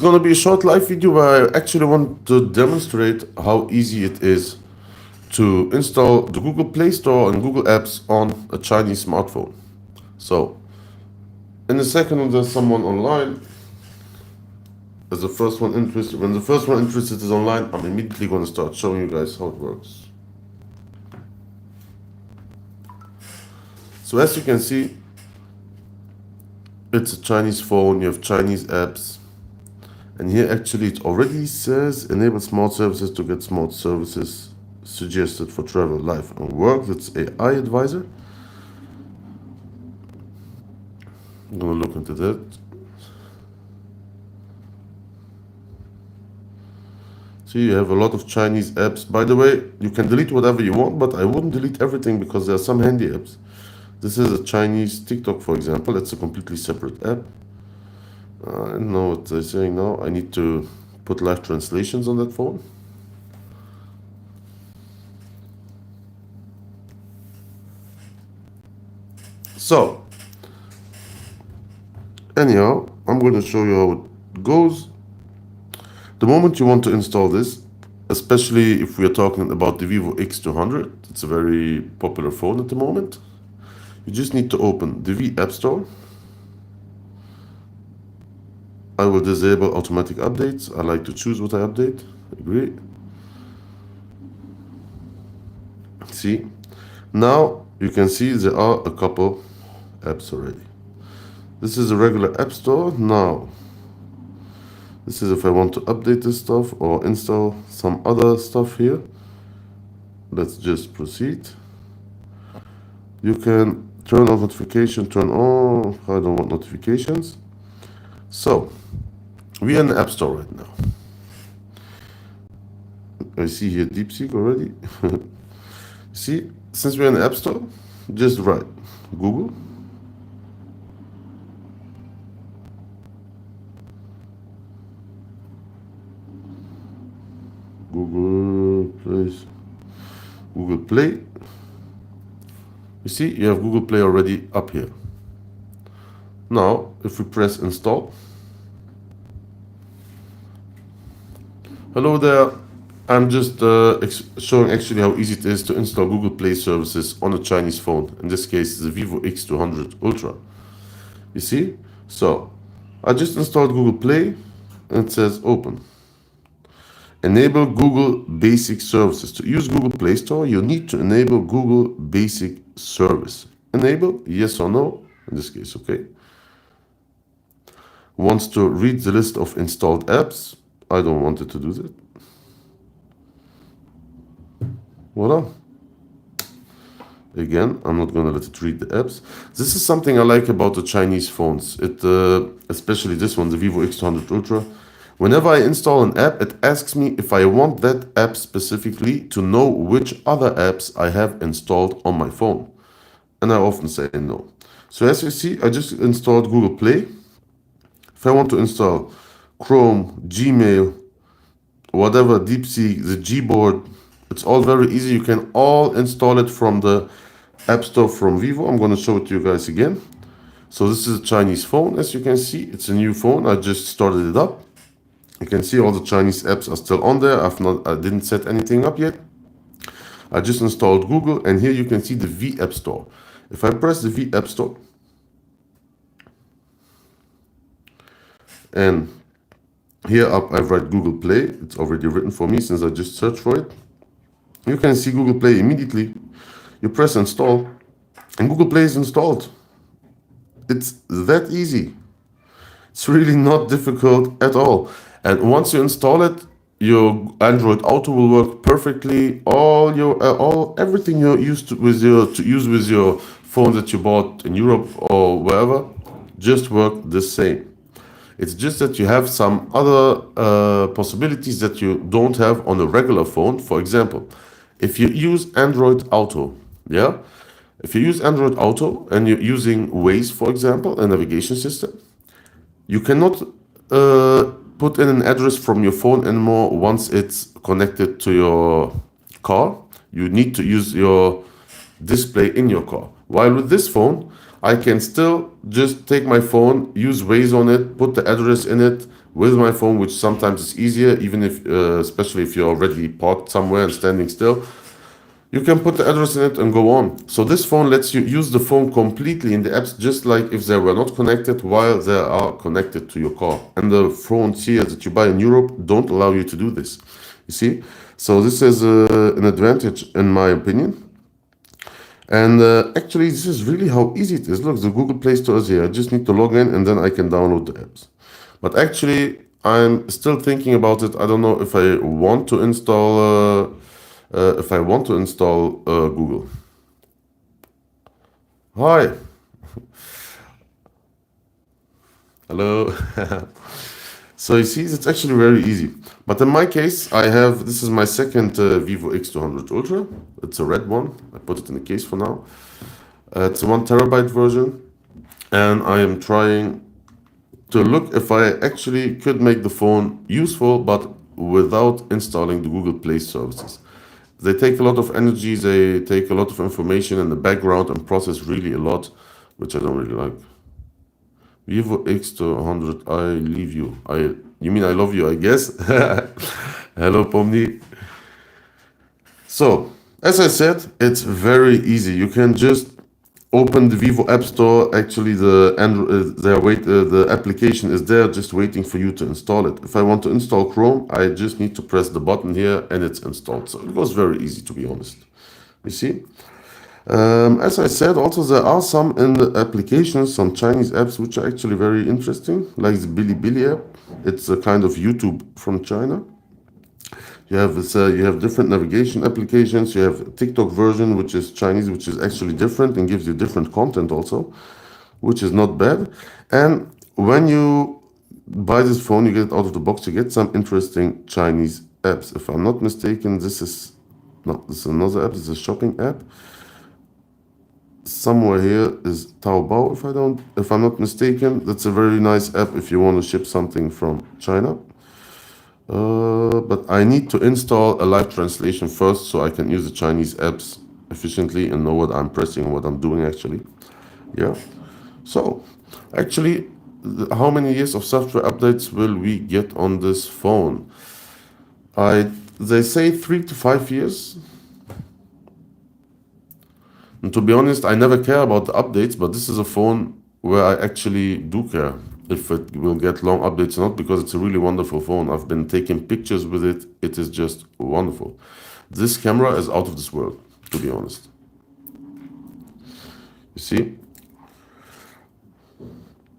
going to be a short live video where I actually want to demonstrate how easy it is to install the Google Play Store and Google Apps on a Chinese smartphone. So, in a second, when there's someone online, as the first one interested, when the first one interested is online, I'm immediately going to start showing you guys how it works. So as you can see, it's a Chinese phone, you have Chinese apps, and here actually it already says enable smart services to get smart services suggested for travel, life and work. That's AI advisor. I'm gonna look into that. See, you have a lot of Chinese apps. By the way, you can delete whatever you want, but I wouldn't delete everything because there are some handy apps. This is a Chinese TikTok, for example. It's a completely separate app. I don't know what they're saying now. I need to put live translations on that phone. So, anyhow, I'm going to show you how it goes. The moment you want to install this, especially if we are talking about the Vivo X200, it's a very popular phone at the moment, you just need to open the V App Store. I will disable automatic updates. I like to choose what I update. Agree. See, now you can see there are a couple apps already. This is a regular app store. Now, this is if I want to update this stuff or install some other stuff here. Let's just proceed. You can turn off notification, turn on. I don't want notifications. So, we are in the App Store right now. I see here DeepSeek already. See, since we're in the App Store, just write Google. Google Play. You see, you have Google Play already up here. Now, if we press install. Hello there. I'm just showing actually how easy it is to install Google Play services on a Chinese phone. In this case, the Vivo X200 Ultra. You see? So, I just installed Google Play and it says open. Enable Google Basic Services. To use Google Play Store, you need to enable Google Basic Service. Enable, yes or no, in this case, okay. Wants to read the list of installed apps. I don't want it to do that. Voila. Again, I'm not going to let it read the apps. This is something I like about the Chinese phones. Especially this one, the Vivo X200 Ultra. Whenever I install an app, it asks me if I want that app specifically to know which other apps I have installed on my phone. And I often say no. So as you see, I just installed Google Play. If I want to install Chrome, Gmail, whatever, DeepSeek, the Gboard, it's all very easy. You can all install it from the App Store from Vivo. I'm going to show it to you guys again. So this is a Chinese phone. As you can see, it's a new phone. I just started it up. You can see all the Chinese apps are still on there. I didn't set anything up yet. I just installed Google, and here you can see the V App Store. If I press the V App Store, and here up I write Google Play. It's already written for me since I just searched for it. You can see Google Play immediately. You press install, and Google Play is installed. It's that easy. It's really not difficult at all. And once you install it, your Android Auto will work perfectly. Everything you're used to use with your phone that you bought in Europe or wherever, just work the same. It's just that you have some other possibilities that you don't have on a regular phone. For example, if you use Android Auto, yeah? If you use Android Auto and you're using Waze, for example, a navigation system, you cannot put in an address from your phone anymore once it's connected to your car. You need to use your display in your car. While with this phone, I can still just take my phone, use Waze on it, put the address in it, with my phone, which sometimes is easier, even if, especially if you're already parked somewhere and standing still. You can put the address in it and go on. So this phone lets you use the phone completely in the apps, just like if they were not connected while they are connected to your car. And the phones here that you buy in Europe don't allow you to do this. You see? So this is an advantage in my opinion. And actually, this is really how easy it is. Look, the Google Play Store is here. I just need to log in and then I can download the apps. But actually, I'm still thinking about it. I don't know if I want to install Google. Hi. Hello. So you see, it's actually very easy. But in my case, this is my second Vivo X200 Ultra. It's a red one. I put it in the case for now. It's a 1 TB version. And I am trying to look if I actually could make the phone useful, but without installing the Google Play services. They take a lot of energy, they take a lot of information in the background and process really a lot, which I don't really like. Vivo X200, I leave you. You mean I love you, I guess? Hello, Pomni. So, as I said, it's very easy. You can just open the Vivo App Store. Actually, the application is there, just waiting for you to install it. If I want to install Chrome, I just need to press the button here and it's installed. So it was very easy, to be honest. You see? As I said, also there are some in the applications, some Chinese apps which are actually very interesting, like the Bilibili app. It's a kind of YouTube from China. You have different navigation applications. You have TikTok version, which is Chinese, which is actually different and gives you different content also, which is not bad. And when you buy this phone, you get it out of the box, you get some interesting Chinese apps. If I'm not mistaken, this is another app. This is a shopping app. Somewhere here is Taobao, if I'm not mistaken. That's a very nice app if you want to ship something from China. But I need to install a live translation first so I can use the Chinese apps efficiently and know what I'm pressing and what I'm doing actually. Yeah. So, actually, how many years of software updates will we get on this phone? They say 3 to 5 years. And to be honest, I never care about the updates, but this is a phone where I actually do care if it will get long updates or not, because it's a really wonderful phone. I've been taking pictures with it. It is just wonderful. This camera is out of this world, to be honest. You see?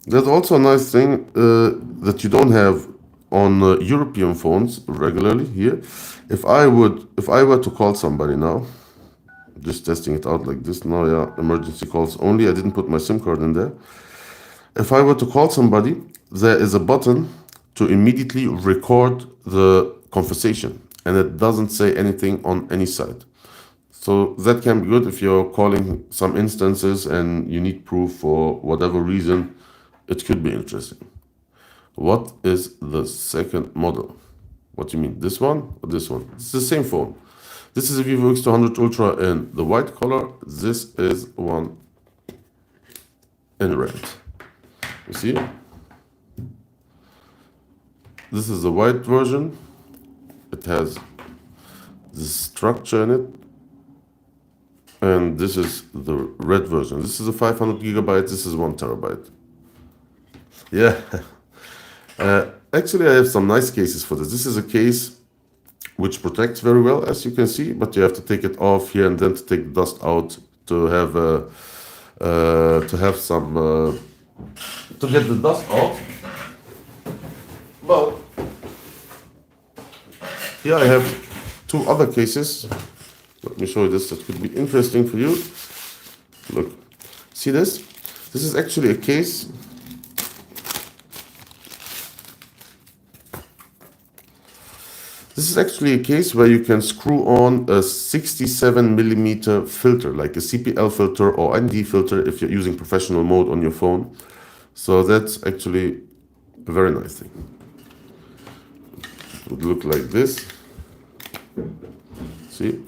There's also a nice thing that you don't have on European phones regularly here. If I were to call somebody now, just testing it out like this now, yeah, emergency calls only. I didn't put my SIM card in there. If I were to call somebody, there is a button to immediately record the conversation, and it doesn't say anything on any side. So that can be good if you're calling some instances and you need proof for whatever reason. It could be interesting. What is the second model? What do you mean? This one or this one? It's the same phone. This is a Vivo X200 Ultra in the white color. This is one in red. You see? This is the white version. It has this structure in it. And this is the red version. This is a 500 gigabytes. This is 1 terabyte. Yeah. Actually, I have some nice cases for this. This is a case which protects very well, as you can see, but you have to take it off here and then to take the dust out to get the dust off. Well, here I have 2 other cases. Let me show you this. That could be interesting for you. Look, see this? This is actually a case. This is actually a case where you can screw on a 67mm filter, like a CPL filter or ND filter if you're using professional mode on your phone. So that's actually a very nice thing. It would look like this. See?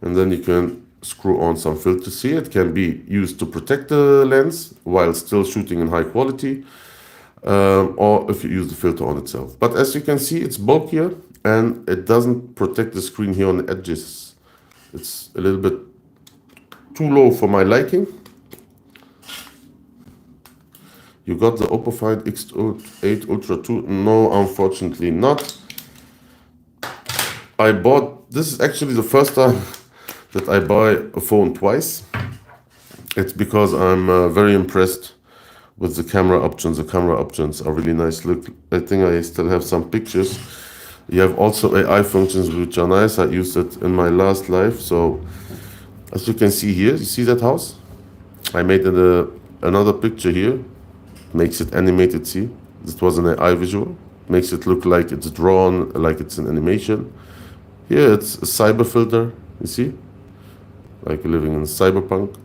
And then you can screw on some filters here. It can be used to protect the lens while still shooting in high quality. or if you use the filter on itself. But as you can see, it's bulkier and it doesn't protect the screen here on the edges. It's a little bit too low for my liking. You got the Oppo Find X8 Ultra 2? No, unfortunately not. This is actually the first time that I buy a phone twice. It's because I'm very impressed with the camera options. The camera options are really nice. Look, I think I still have some pictures. You have also AI functions which are nice. I used it in my last life. So as you can see here, you see that house? I made another picture here. Makes it animated, see? This was an AI visual. Makes it look like it's drawn, like it's an animation. Here it's a cyber filter, you see? Like living in cyberpunk.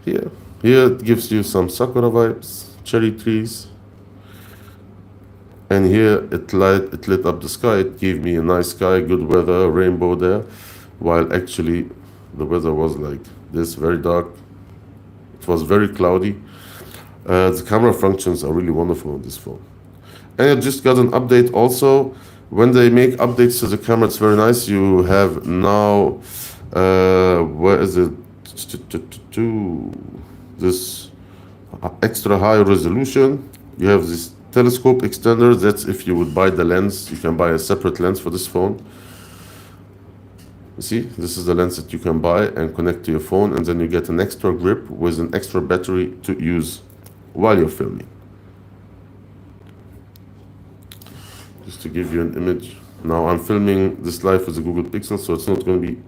Here it gives you some sakura vibes, cherry trees. And here it lit up the sky. It gave me a nice sky, good weather, rainbow there. While actually the weather was like this, very dark. It was very cloudy. The camera functions are really wonderful on this phone. And I just got an update also. When they make updates to the camera, it's very nice. You have now, where is it? This extra high resolution. You have this telescope extender. That's if you would buy the lens. You can buy a separate lens for this phone. You see, this is the lens that you can buy and connect to your phone, and then you get an extra grip with an extra battery to use while you're filming. Just to give you an image. Now I'm filming this live with the Google Pixel, so it's not going to be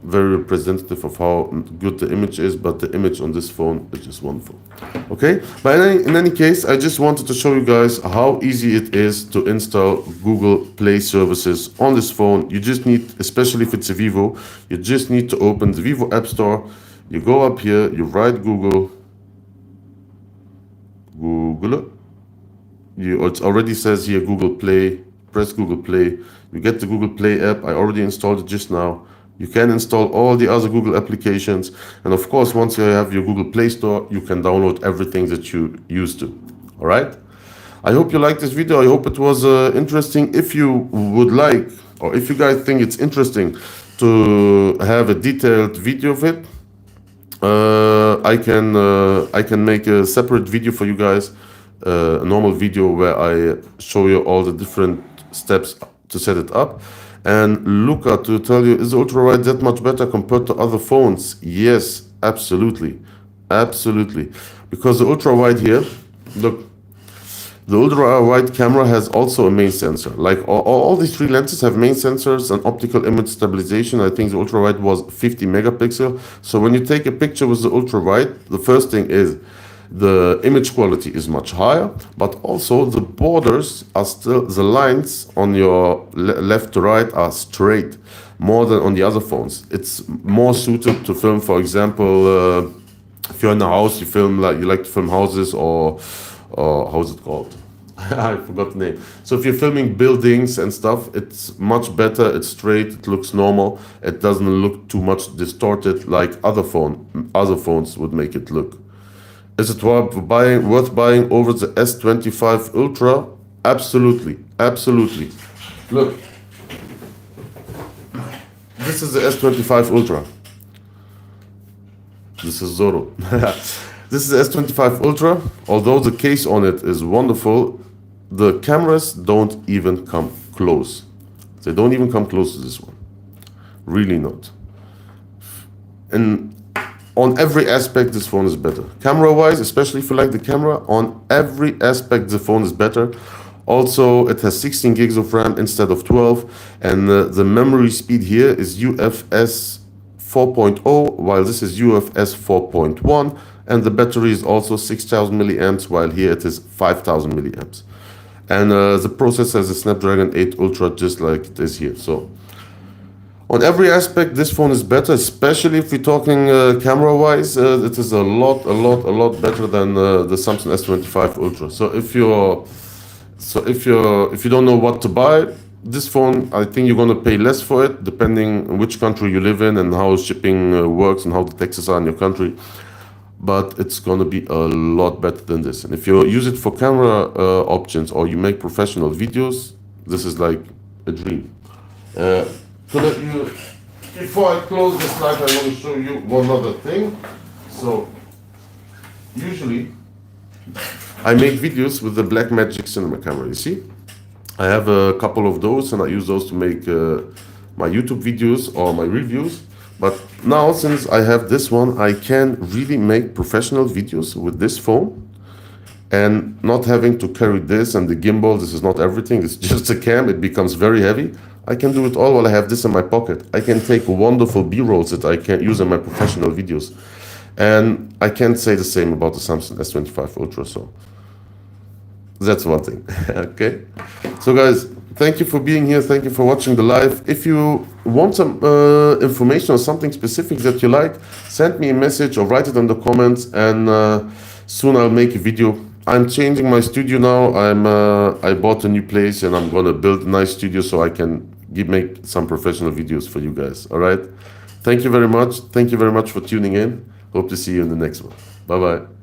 very representative of how good the image is, but the image on this phone is just wonderful. Okay, but in any case, I just wanted to show you guys how easy it is to install Google Play services on this phone. You just need, especially if it's a Vivo, you just need to open the Vivo App Store. You go up here, you write Google. It already says here Google Play. Press Google Play. You get the Google Play app. I already installed it just now. You can install all the other Google applications. And of course, once you have your Google Play Store, you can download everything that you used to. All right? I hope you liked this video. I hope it was interesting. If you would like, or if you guys think it's interesting to have a detailed video of it, I can make a separate video for you guys, a normal video where I show you all the different steps to set it up. And Luca, to tell you, is the ultra wide that much better compared to other phones? Yes, absolutely, absolutely. Because the ultra wide here, look, the ultra wide camera has also a main sensor. Like all these three lenses have main sensors and optical image stabilization. I think the ultra wide was 50 megapixel. So when you take a picture with the ultra wide, the first thing is the image quality is much higher, but also the borders are still, the lines on your left to right are straight, more than on the other phones. It's more suited to film, for example, if you're in a house, you like to film houses, or how's it called? I forgot the name. So if you're filming buildings and stuff, it's much better. It's straight. It looks normal. It doesn't look too much distorted like other phones would make it look. Is it worth buying over the S25 Ultra? Absolutely, absolutely. Look, this is the S25 Ultra. This is Zoro. This is the S25 Ultra. Although the case on it is wonderful, the cameras don't even come close. They don't even come close to this one. Really not. And on every aspect, this phone is better. Camera-wise, especially if you like the camera, on every aspect, the phone is better. Also, it has 16 gigs of RAM instead of 12. And the memory speed here is UFS 4.0, while this is UFS 4.1. And the battery is also 6,000 milliamps, while here it is 5,000 milliamps. And the processor has a Snapdragon 8 Ultra, just like it is here. So on every aspect, this phone is better, especially if we're talking camera-wise. It is a lot better than the Samsung S25 Ultra. So if you don't know what to buy, this phone, I think you're gonna pay less for it, depending on which country you live in and how shipping works and how the taxes are in your country. but it's gonna be a lot better than this. And if you use it for camera options or you make professional videos, this is like a dream. So that you, before I close this slide, I want to show you one other thing. So usually I make videos with the Blackmagic cinema camera, you see? I have a couple of those and I use those to make my YouTube videos or my reviews. But now, since I have this one, I can really make professional videos with this phone and not having to carry this and the gimbal. This is not everything, it's just a cam. It becomes very heavy. I can do it all while I have this in my pocket. I can take wonderful B-rolls that I can use in my professional videos. And I can't say the same about the Samsung S25 Ultra, so that's one thing. Okay, so guys, thank you for being here. Thank you for watching the live. If you want some information or something specific that you like, send me a message or write it in the comments, and soon I'll make a video. I'm changing my studio now. I bought a new place and I'm gonna build a nice studio so I can make some professional videos for you guys. All right, thank you very much. Thank you very much for tuning in. Hope to see you in the next one. Bye bye.